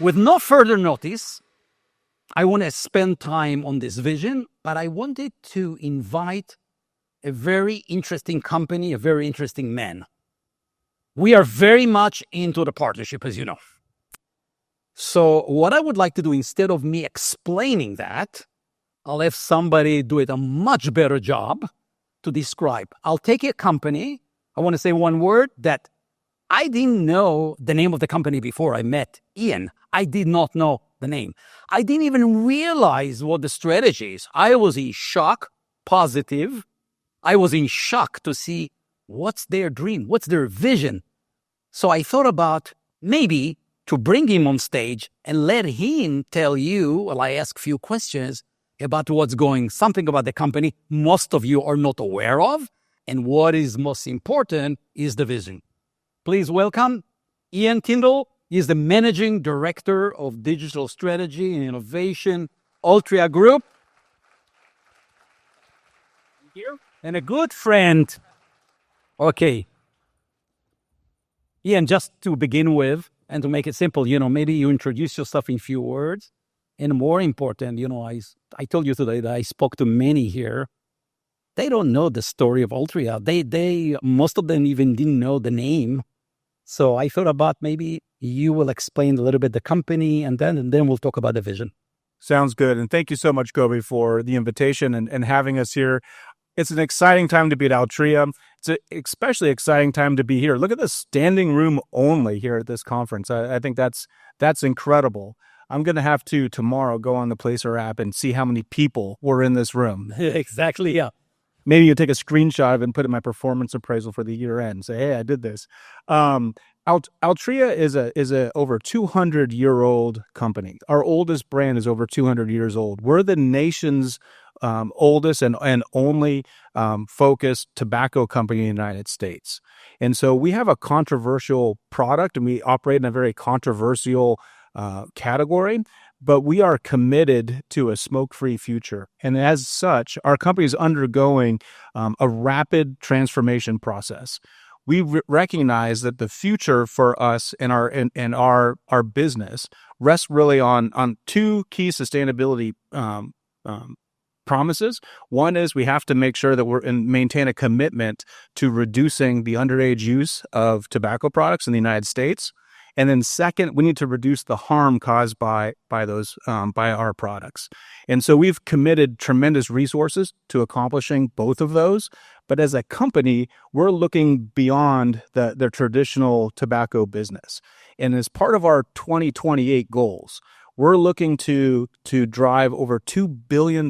With no further notice, I want to spend time on this vision, but I wanted to invite a very interesting company, a very interesting man. We are very much into the partnership, as you know. So what I would like to do, instead of me explaining that, I'll have somebody do it a much better job to describe. I'll take a company. I want to say one word that I didn't know the name of the company before I met Ian. I did not know the name. I didn't even realize what the strategy is. I was in shock, positive. I was in shock to see what's their dream, what's their vision. So I thought about maybe to bring him on stage and let him tell you, while I ask few questions about what's going, something about the company most of you are not aware of, and what is most important is the vision. Please welcome Ian Tyndall. He is the Managing Director of Digital Strategy and Innovation, Altria Group. Here. And a good friend. Okay. Ian, just to begin with, and to make it simple, maybe you introduce yourself in few words. And more important, I told you today that I spoke to many here. They don't know the story of Altria. They most of them even didn't know the name. So I thought about maybe you will explain a little bit the company, and then we'll talk about the vision. Sounds good. And thank you so much, Koby, for the invitation and having us here. It's an exciting time to be at Altria. It's an especially exciting time to be here. Look at the standing room only here at this conference. I think that's incredible. I'm going to have to tomorrow go on the Placer app and see how many people were in this room. Exactly, yeah. Maybe you'll take a screenshot of it and put it in my performance appraisal for the year end. Say, hey, I did this. Altria is a over 200-year-old company. Our oldest brand is over 200 years old. We're the nation's oldest and only focused tobacco company in the United States. And so we have a controversial product, and we operate in a very controversial category, but we are committed to a smoke-free future. And as such, our company is undergoing a rapid transformation process. We recognize that the future for us and our business rests really on two key sustainability promises. One is we have to make sure that maintain a commitment to reducing the underage use of tobacco products in the United States. And then second, we need to reduce the harm caused by our products. And so we've committed tremendous resources to accomplishing both of those. But as a company, we're looking beyond the traditional tobacco business. And as part of our 2028 goals, we're looking to drive over $2 billion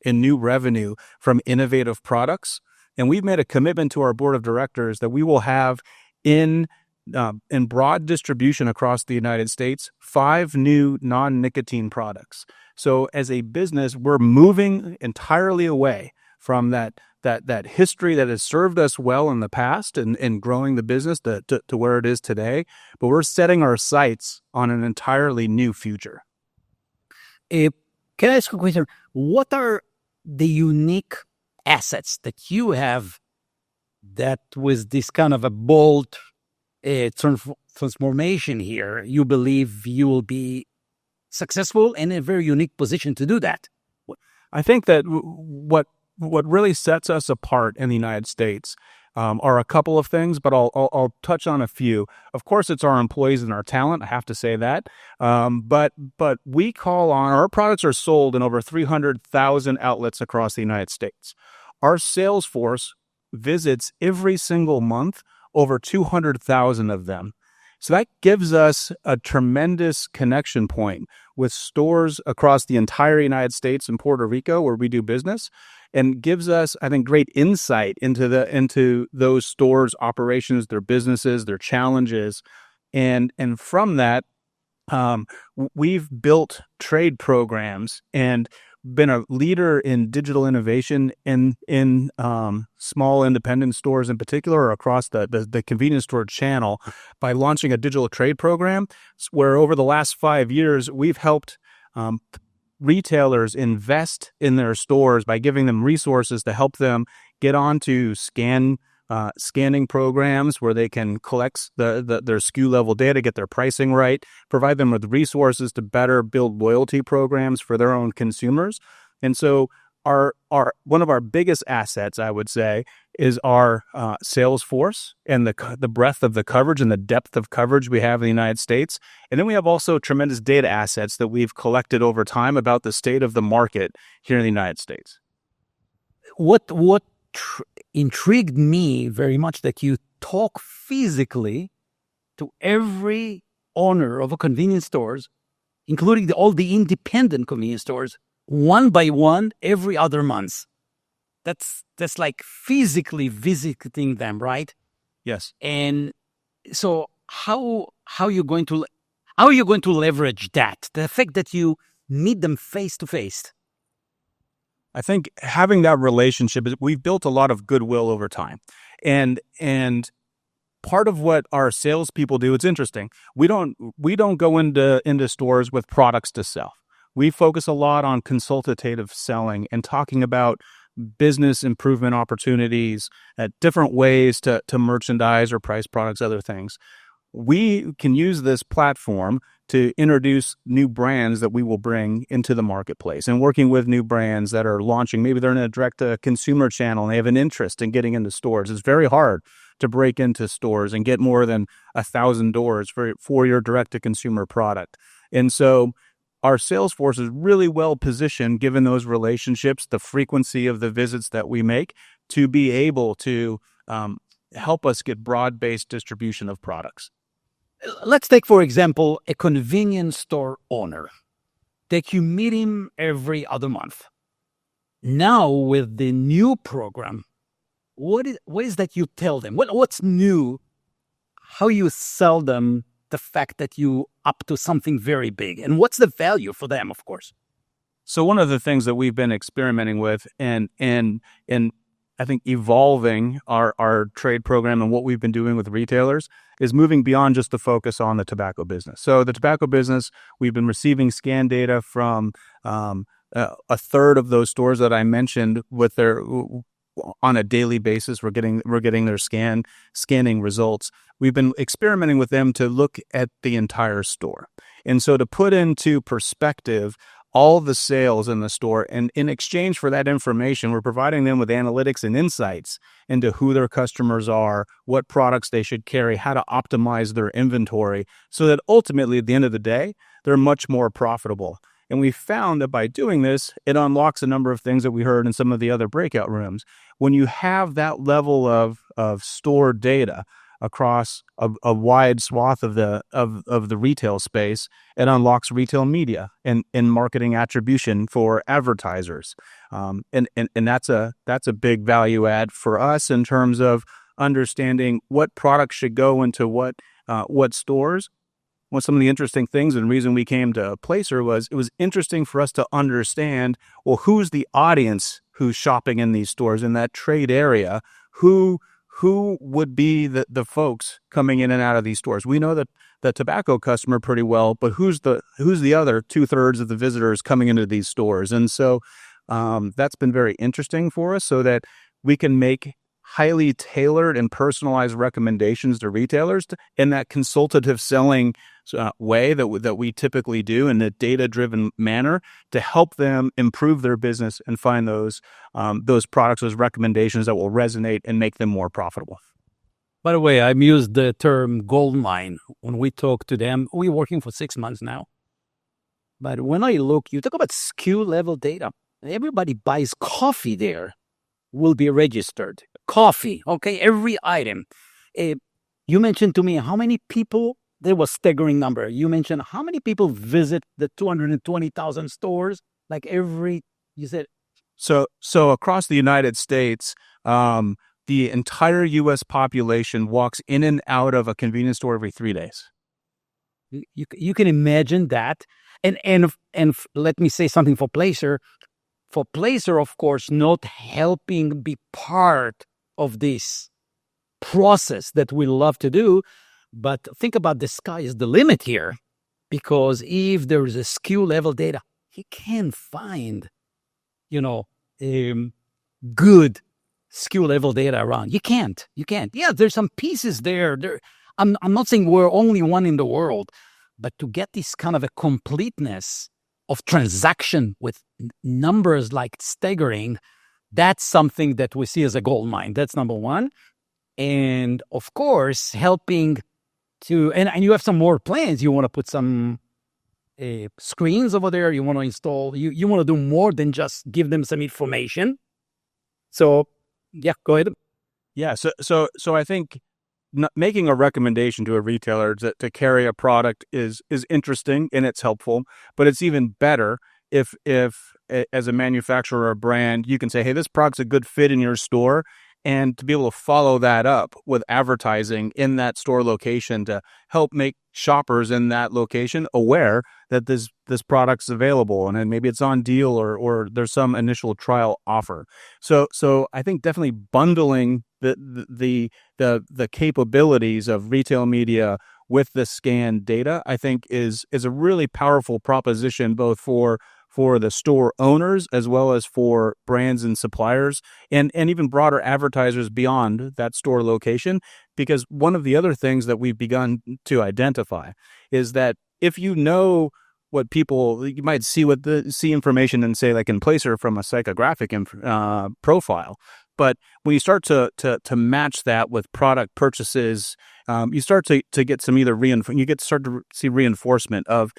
in new revenue from innovative products. And we've made a commitment to our board of directors that we will have in broad distribution across the United States, 5 new non-nicotine products. So as a business, we're moving entirely away from that history that has served us well in the past and growing the business to where it is today. But we're setting our sights on an entirely new future. Can I ask a question? What are the unique assets that you have that with this kind of a bold transformation here, you believe you will be successful and in a very unique position to do that? I think that what really sets us apart in the United States are a couple of things, but I'll touch on a few. Of course, it's our employees and our talent. I have to say that. But we call on our products are sold in over 300,000 outlets across the United States. Our sales force visits every single month over 200,000 of them. So that gives us a tremendous connection point with stores across the entire United States and Puerto Rico where we do business, and gives us, I think, great insight into those stores' operations, their businesses, their challenges. And from that, we've built trade programs and been a leader in digital innovation in small independent stores in particular, or across the convenience store channel, by launching a digital trade program where over the last 5 years, we've helped retailers invest in their stores by giving them resources to help them get onto scan scanning programs where they can collect their SKU level data, get their pricing right, provide them with resources to better build loyalty programs for their own consumers. And so our one of our biggest assets, I would say, is our sales force and the breadth of the coverage and the depth of coverage we have in the United States. And then we have also tremendous data assets that we've collected over time about the state of the market here in the United States. What intrigued me very much that you talk physically to every owner of a convenience stores, including all the independent convenience stores, one by one every other month. That's like physically visiting them, right? Yes. And so how are you going to leverage that? The fact that you meet them face to face. I think having that relationship, we've built a lot of goodwill over time. And part of what our salespeople do, it's interesting. We don't go into stores with products to sell. We focus a lot on consultative selling and talking about business improvement opportunities, different ways to merchandise or price products, other things. We can use this platform to introduce new brands that we will bring into the marketplace, and working with new brands that are launching. Maybe they're in a direct-to-consumer channel and they have an interest in getting into stores. It's very hard to break into stores and get more than 1,000 doors for your direct-to-consumer product. And so our sales force is really well positioned, given those relationships, the frequency of the visits that we make, to be able to help us get broad-based distribution of products. Let's take, for example, a convenience store owner that you meet him every other month. Now, with the new program, what is that you tell them? What's new? How you sell them the fact that you up to something very big? And what's the value for them, of course? So one of the things that we've been experimenting with and I think evolving our trade program and what we've been doing with retailers is moving beyond just the focus on the tobacco business. So the tobacco business, we've been receiving scan data from a third of those stores that I mentioned with their on a daily basis. We're getting their scanning results. We've been experimenting with them to look at the entire store. And so to put into perspective all the sales in the store, and in exchange for that information, we're providing them with analytics and insights into who their customers are, what products they should carry, how to optimize their inventory, so that ultimately, at the end of the day, they're much more profitable. And we found that by doing this, it unlocks a number of things that we heard in some of the other breakout rooms. When you have that level of store data across a wide swath of the retail space, it unlocks retail media and marketing attribution for advertisers, and that's a big value add for us in terms of understanding what products should go into what stores. One some of the interesting things and reason we came to Placer was it was interesting for us to understand, well, who's the audience who's shopping in these stores in that trade area, who would be the folks coming in and out of these stores. We know that the tobacco customer pretty well, but who's the other 2/3 of the visitors coming into these stores? And so that's been very interesting for us, so that we can make highly tailored and personalized recommendations to retailers in that consultative selling way that we typically do, in a data-driven manner, to help them improve their business and find those products, those recommendations that will resonate and make them more profitable. By the way, I've used the term gold mine when we talk to them. We're working for 6 months now. But when I look, you talk about SKU level data. Everybody buys coffee there will be registered. Coffee, okay, every item. You mentioned to me how many people, there was staggering number. You mentioned how many people visit the 220,000 stores, like you said. So across the United States, the entire U.S. population walks in and out of a convenience store every 3 days. You can imagine that. And let me say something for Placer. For Placer, of course, not helping be part of this process that we love to do, but think about the sky is the limit here, because if there is a SKU level data, he can find, good SKU level data around. You can't. Yeah, there's some pieces there. I'm not saying we're only one in the world, but to get this kind of a completeness of transaction with numbers like staggering, that's something that we see as a gold mine. That's number one. And of course, helping to, and you have some more plans. You want to put some screens over there. You want to install, you want to do more than just give them some information. So yeah, go ahead. Yeah. So I think making a recommendation to a retailer to carry a product is interesting and it's helpful, but it's even better if as a manufacturer or brand, you can say, hey, this product's a good fit in your store, and to be able to follow that up with advertising in that store location to help make shoppers in that location aware that this product's available, and then maybe it's on deal or there's some initial trial offer. So I think definitely bundling the capabilities of retail media with the scan data, I think is a really powerful proposition, both for the store owners as well as for brands and suppliers and even broader advertisers beyond that store location. Because one of the other things that we've begun to identify is that if you know what people, you might see information and say, like in Placer from a psychographic profile. But when you start to match that with product purchases, you start to get some start to see reinforcement of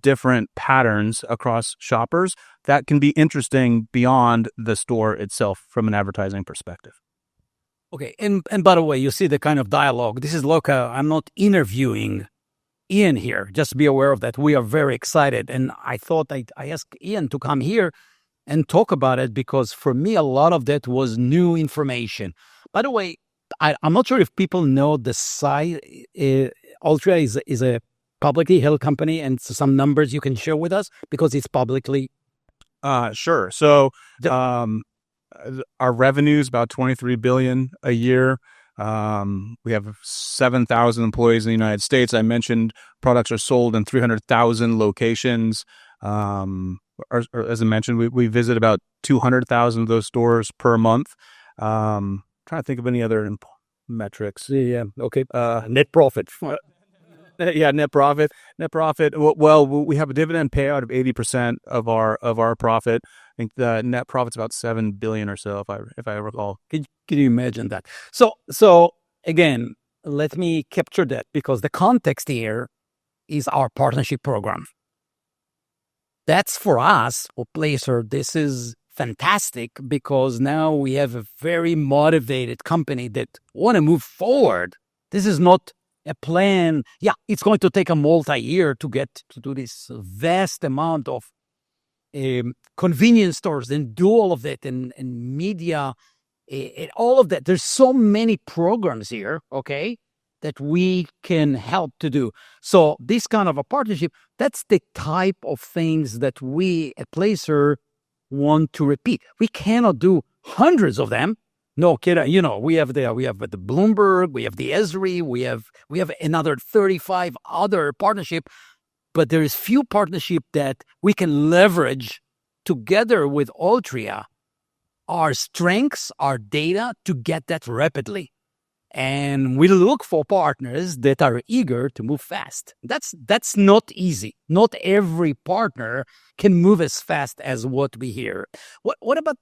different patterns across shoppers that can be interesting beyond the store itself from an advertising perspective. Okay, and by the way, you see the kind of dialogue. This is local. I'm not interviewing Ian here. Just be aware of that. We are very excited, and I thought I asked Ian to come here and talk about it because for me, a lot of that was new information. By the way, I'm not sure if people know the size. Altria is a publicly held company, and so some numbers you can share with us because it's publicly. Sure. So our revenue is about $23 billion a year. We have 7,000 employees in the United States. I mentioned products are sold in 300,000 locations. Or as I mentioned, we visit about 200,000 of those stores per month. Trying to think of any other metrics. Yeah. Okay. Net profit. Yeah, net profit. Well, we have a dividend payout of 80% of our profit. I think the net profit's about $7 billion or so, if I recall. Can you imagine that? So again, let me capture that because the context here is our partnership program. That's for us, for Placer, this is fantastic because now we have a very motivated company that want to move forward. This is not a plan. Yeah, it's going to take a multi-year to get to do this vast amount of convenience stores and do all of that and media, all of that. There's so many programs here, okay, that we can help to do. So this kind of a partnership, that's the type of things that we at Placer want to repeat. We cannot do hundreds of them. No kidding. We have the Bloomberg, we have the Esri, we have another 35 other partnership, but there is few partnership that we can leverage together with Altria, our strengths, our data to get that rapidly. And we look for partners that are eager to move fast. That's not easy. Not every partner can move as fast as what we hear. What about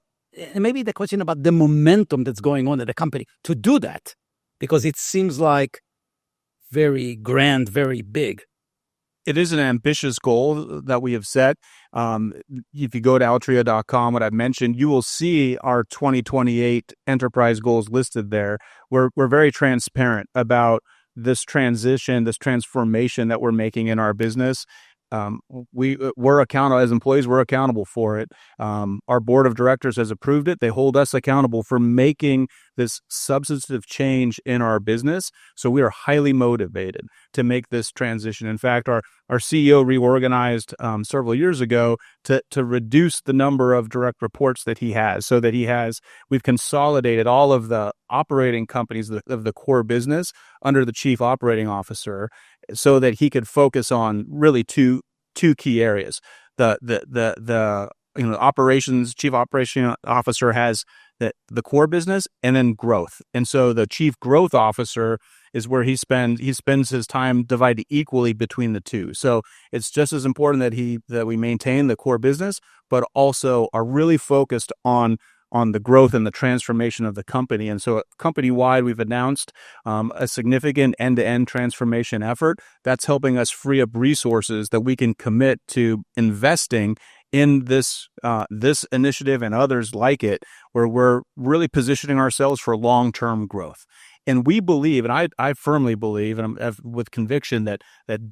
maybe the question about the momentum that's going on at the company to do that? Because it seems like very grand, very big. It is an ambitious goal that we have set. If you go to altria.com, what I've mentioned, you will see our 2028 enterprise goals listed there. We're very transparent about this transition, this transformation that we're making in our business. We're accountable as employees. We're accountable for it. Our board of directors has approved it. They hold us accountable for making this substantive change in our business. So we are highly motivated to make this transition. In fact, our CEO reorganized several years ago to reduce the number of direct reports that he has, so that we've consolidated all of the operating companies of the core business under the chief operating officer, so that he could focus on really two key areas. The operations chief operation officer has the core business and then growth. And so the chief growth officer is where he spends his time divided equally between the two. So it's just as important that we maintain the core business, but also are really focused on the growth and the transformation of the company. And so company-wide, we've announced a significant end-to-end transformation effort that's helping us free up resources that we can commit to investing in this initiative and others like it, where we're really positioning ourselves for long-term growth. And we believe, and I firmly believe, and I'm with conviction, that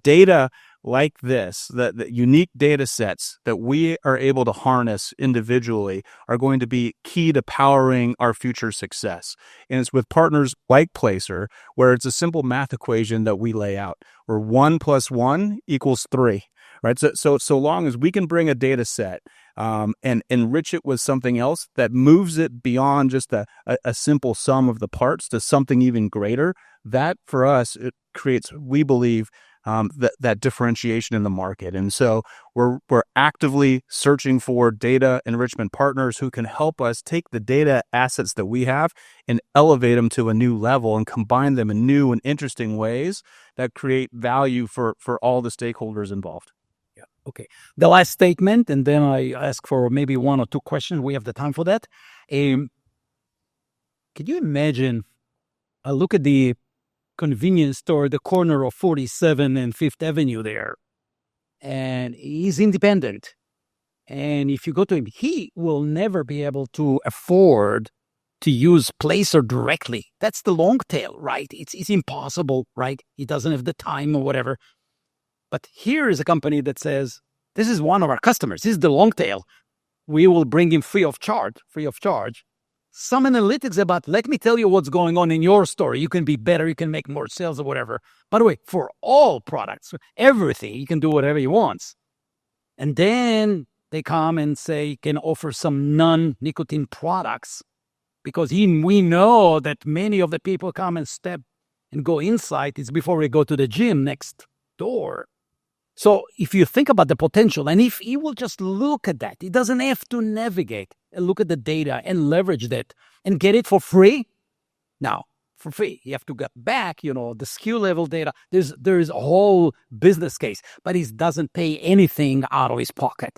data like this, that unique data sets that we are able to harness individually are going to be key to powering our future success. And it's with partners like Placer, where it's a simple math equation that we lay out, where 1 + 1 = 3. Right. So long as we can bring a data set and enrich it with something else that moves it beyond just a simple sum of the parts to something even greater, that for us, it creates, we believe, that differentiation in the market. And so we're actively searching for data enrichment partners who can help us take the data assets that we have and elevate them to a new level and combine them in new and interesting ways that create value for all the stakeholders involved. Okay. The last statement, and then I ask for maybe 1 or 2 questions. We have the time for that. Can you imagine, I look at the convenience store, the corner of 47 and 5th Avenue there, and he's independent. And if you go to him, he will never be able to afford to use Placer directly. That's the long tail, right? It's impossible, right? He doesn't have the time or whatever. But here is a company that says, this is one of our customers. This is the long tail. We will bring him free of charge. Some analytics about, let me tell you what's going on in your store. You can be better. You can make more sales or whatever. By the way, for all products, everything, he can do whatever he wants. And then they come and say, he can offer some non-nicotine products because we know that many of the people come and step and go inside. It's before we go to the gym next door. So if you think about the potential, and if he will just look at that, he doesn't have to navigate and look at the data and leverage that and get it for free. Now, for free, you have to get back, the SKU level data. There is a whole business case, but he doesn't pay anything out of his pocket.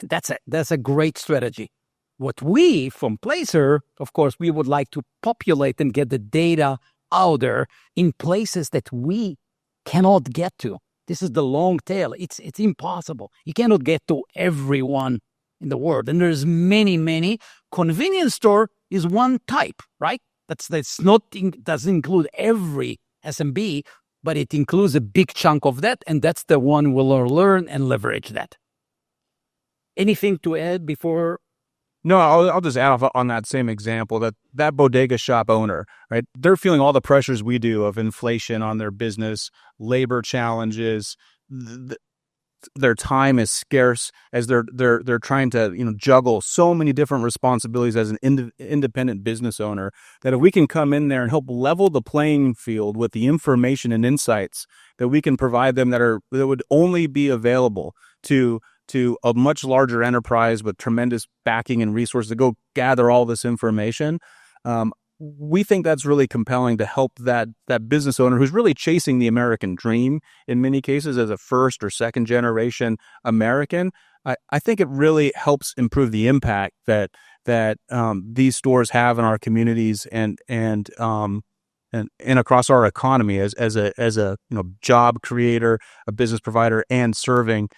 And that's a great strategy. What we, from Placer, of course, we would like to populate and get the data out there in places that we cannot get to. This is the long tail. It's impossible. You cannot get to everyone in the world. And there's many. Convenience store is one type, right? Doesn't include every SMB, but it includes a big chunk of that. And that's the one we'll learn and leverage that. Anything to add before? No, I'll just add on that same example that bodega shop owner, right? They're feeling all the pressures we do of inflation on their business, labor challenges. Their time is scarce as they're trying to juggle so many different responsibilities as an independent business owner. That if we can come in there and help level the playing field with the information and insights that we can provide them that would only be available to a much larger enterprise with tremendous backing and resources to go gather all this information. We think that's really compelling to help that business owner who's really chasing the American dream in many cases as a first or second generation American. I think it really helps improve the impact that these stores have in our communities and across our economy as a job creator, a business provider, and serving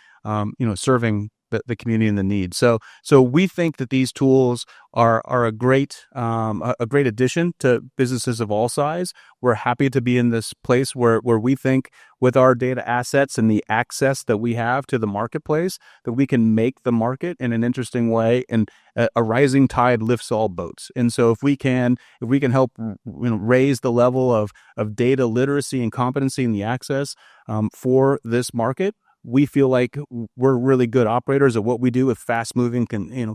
the community and the need. So we think that these tools are a great addition to businesses of all size. We're happy to be in this place where we think with our data assets and the access that we have to the marketplace that we can make the market in an interesting way, and a rising tide lifts all boats. And so if we can help raise the level of data literacy and competency in the access for this market, we feel like we're really good operators of what we do with fast-moving,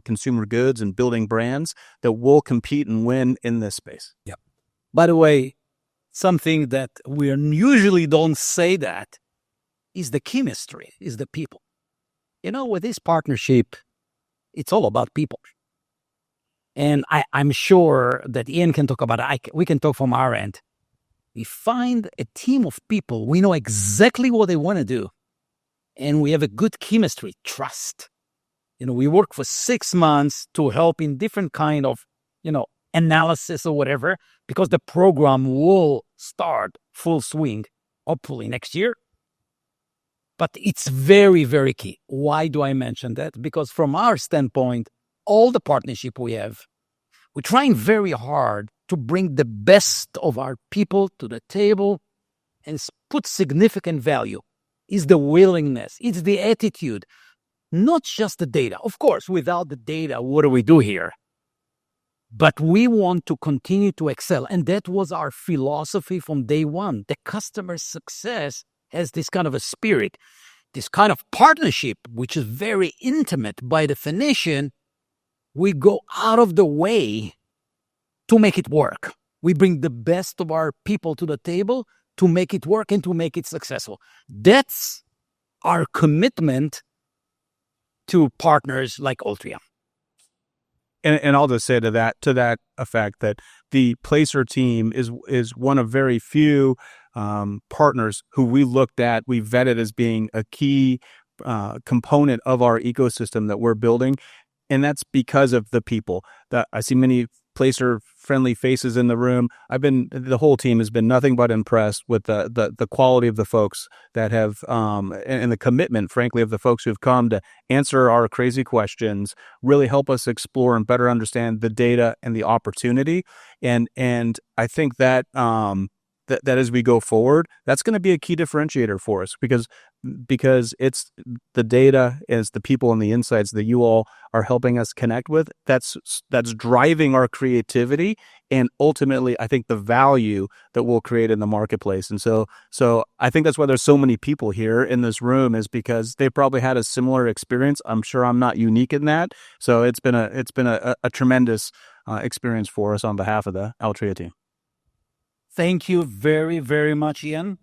consumer goods and building brands that will compete and win in this space. Yeah. By the way, something that we usually don't say that is the chemistry, is the people. With this partnership, it's all about people. And I'm sure that Ian can talk about it. We can talk from our end. We find a team of people. We know exactly what they want to do. And we have a good chemistry, trust. We work for 6 months to help in different kind of, analysis or whatever, because the program will start full swing, hopefully next year. But it's very, very key. Why do I mention that? Because from our standpoint, all the partnership we have, we're trying very hard to bring the best of our people to the table and put significant value. It's the willingness, it's the attitude, not just the data. Of course, without the data, what do we do here? But we want to continue to excel. And that was our philosophy from day one. The customer success has this kind of a spirit, this kind of partnership, which is very intimate by definition. We go out of the way to make it work. We bring the best of our people to the table to make it work and to make it successful. That's our commitment to partners like Altria. And I'll just say to that effect that the Placer team is one of very few partners who we looked at, we vetted as being a key component of our ecosystem that we're building. And that's because of the people. That I see many Placer-friendly faces in the room. The whole team has been nothing but impressed with the quality of the folks that have, and the commitment, frankly, of the folks who've come to answer our crazy questions, really help us explore and better understand the data and the opportunity. And I think that that as we go forward, that's going to be a key differentiator for us because it's the data, as the people and the insights that you all are helping us connect with, that's driving our creativity and ultimately I think the value that we'll create in the marketplace. And so I think that's why there's so many people here in this room, is because they probably had a similar experience. I'm sure I'm not unique in that. So it's been a tremendous experience for us on behalf of the Altria team. Thank you very, very much, Ian.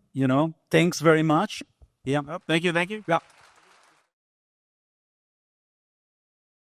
Thanks very much. Yeah. Oh, thank you. Yeah.